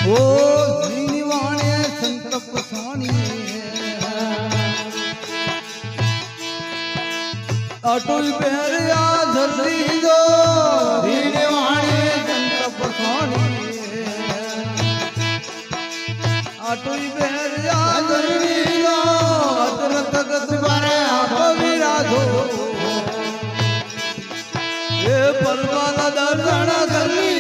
ओ जीवाणे संतप सोनी अटुल पेरिया धरती जो जीवाणे संतप सोनी अटुल पेरिया धरती जो अतुल तगत बारे आप विराजो ये परवाला दर्शन करनी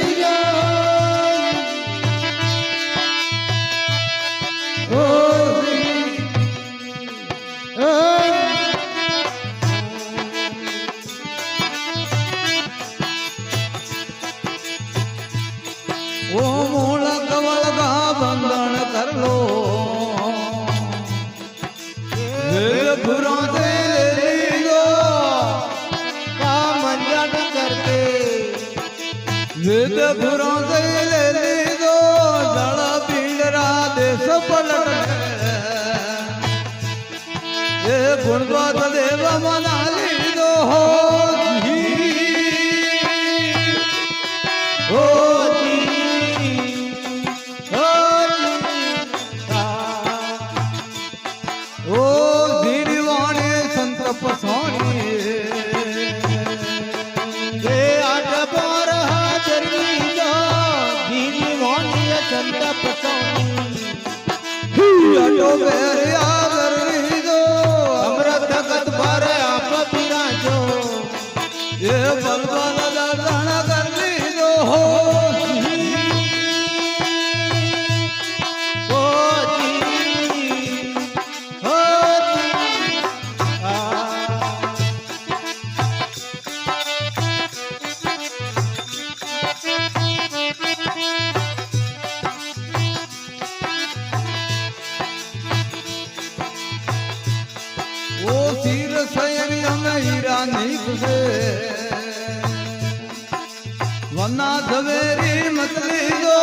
ओ मूल कमल का बंधन कर लो वेद गुरों से ले लो का मंजन करते वेद गुरों से ले लो जड़ पीड़रा देश पलट ये गुणवत देव मना लीधो हो अमृत गत पर आप विराजो ये बलवान दर्शन कर लीजो हो तीर सयरी हमें हीरा नहीं खुशे वरना सवेरी मतली जो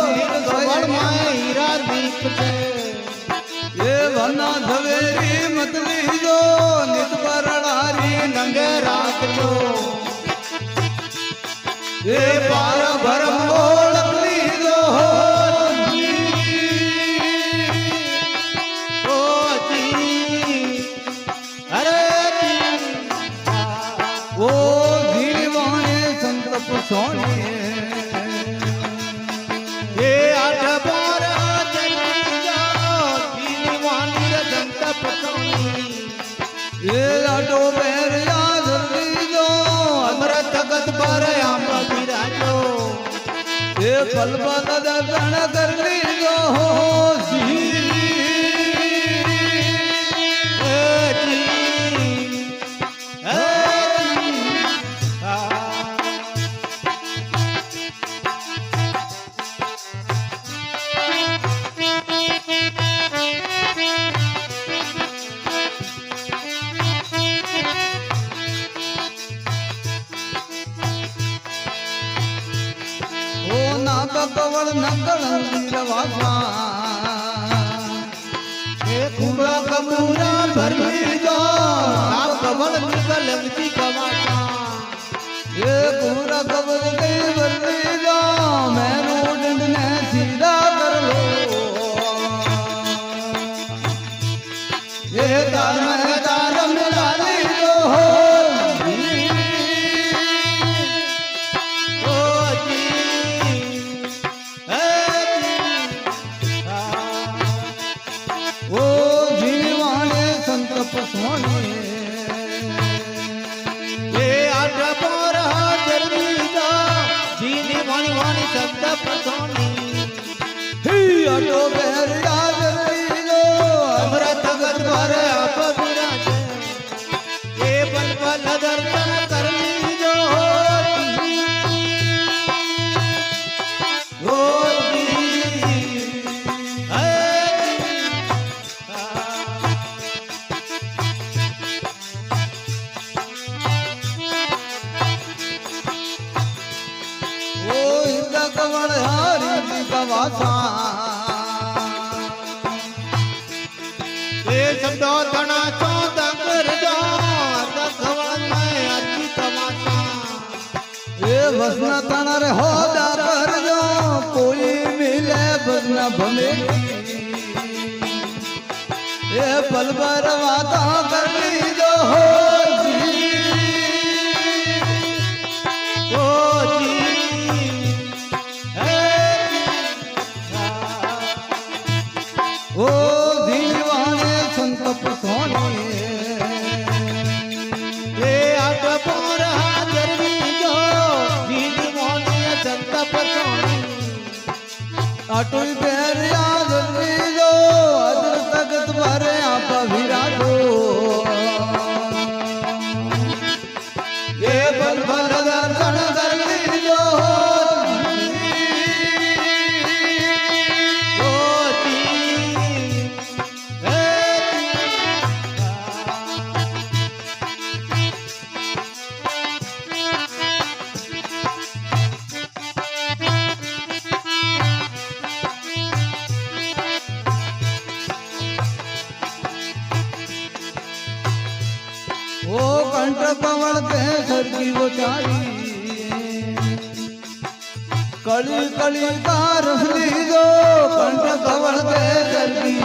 तीर सयरी में हीरा नहीं खुशे ये वरना सवेरी मतली जो नित परड़ारी नंगे रात जो ये पार भरम ओढ़ ली जो ओ धीरवाणे संतप सोनी ये आठ बार चलिया धीरवाणी संतप सोनी ये आठो पैर याद लीजो अमृत गत पर आप विराजो ये पल पल दर्शन कर लीजो कवल नकल वासा कुबड़ा कबूरा भर लीजो आप कवल निकल कवासा ये कुबड़ा कवल भर लीजो मैनू डंडने सीधा कर लो ये तार में तार मिला लीजो ये आठ पर जल्दी जा जीनी वाणी वाणी शब्द पसोनी ही आठो पैर याद लीजो अमृत गत पर आप विराजे ये पल पल दर्शन कर लीजो कवल हारी कवासा ये शब्दों तना चौदह कर जो कवल में अच्छी तमाशा ये वसना तना रे हो कर जो कोई मिले न भमे ये पल भर वाता कर लीजो ओ दीवाने संत सोनी ये आठ पोर हाजर जो दीवाने संत सोनी अटुल पैर याद लीजो अदर तगत भरे आप विराजो ये बल बल दर्शन कर लीजो ओ कंठ कमल के सरकी वो चारी कली कली का रस लीजो कंठ कमल के सरकी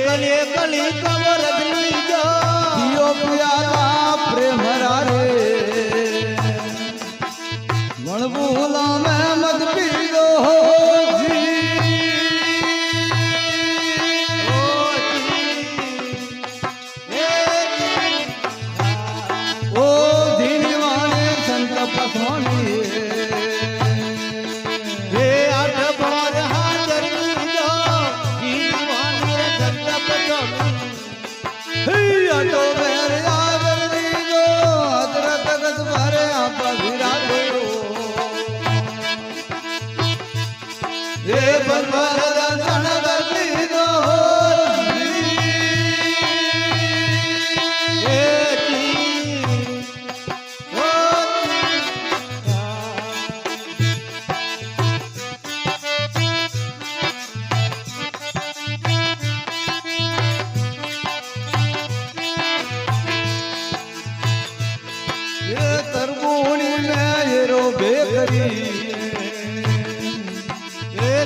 कली कली कमल रस लीजो पियो प्याला प्रेम रे मणबूला में मत पीलो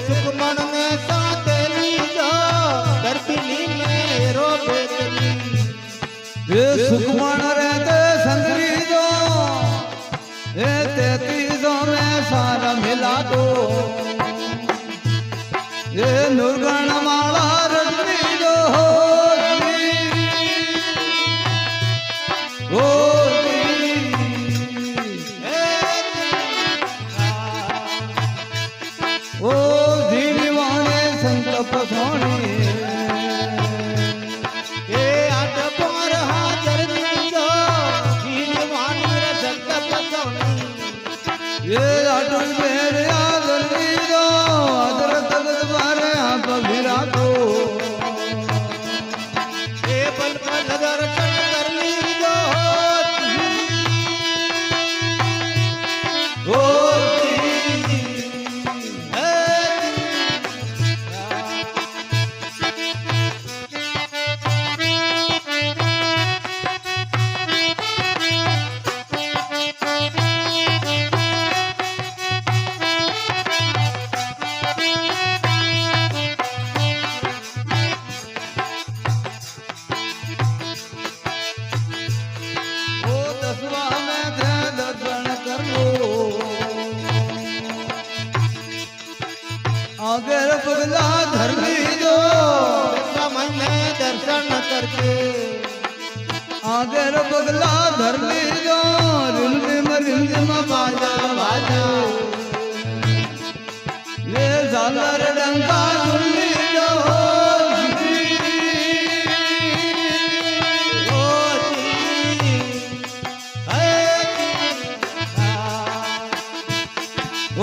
सुखमन में सातेली जो दर्पिनी में रो बेकरी ये सुखमन रहते संगरी जो ये 33 में सारा मिला दो ये नुरगण माला रजनी जो ओ दीवाने संकल्प सोनी ये आठ पोर हाजर जो दीवाने संकल्प सोनी ये आठ बेर याद लीजो अदर तगत बारे आप गिरा दो ये पल पल दर्शन कर लीजो ओ अगर पगला धर्मी जो मन में दर्शन करके अगर पगला धर्मी जो रिमझिम बाजा बाजा ये झालर डंका सुन लीजो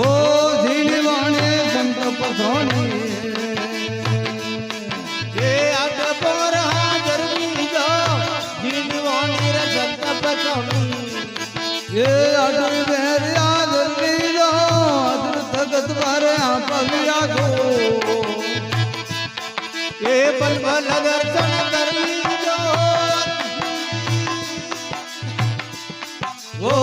ओ दीवाने संकल्प सोनी ये आठ पोर हाजर जो दीवाने संकल्प सोनी ये आठ बेर याद लीजो अदर तगत बारे आप विराजो ये पल पल दर्शन कर लीजो ओ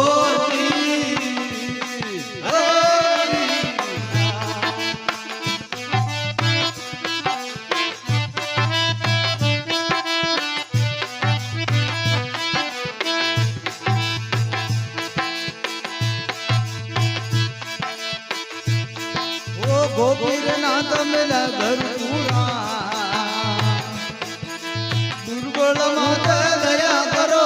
गोपीनाथ मिला घर पूरा दुर्गुण माता दया करो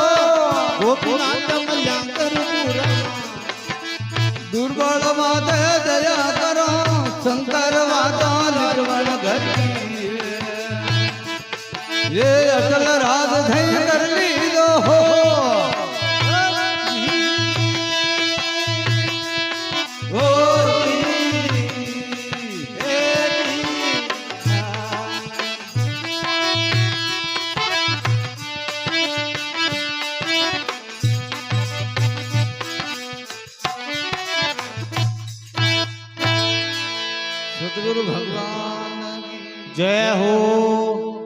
गोपीनाथ मिला घर पूरा दुर्गुण माता दया करो शंकर माता निर्मल घर ये अटल राज धैर्य कर लीधो हो सतगुरु भगवान की जय हो।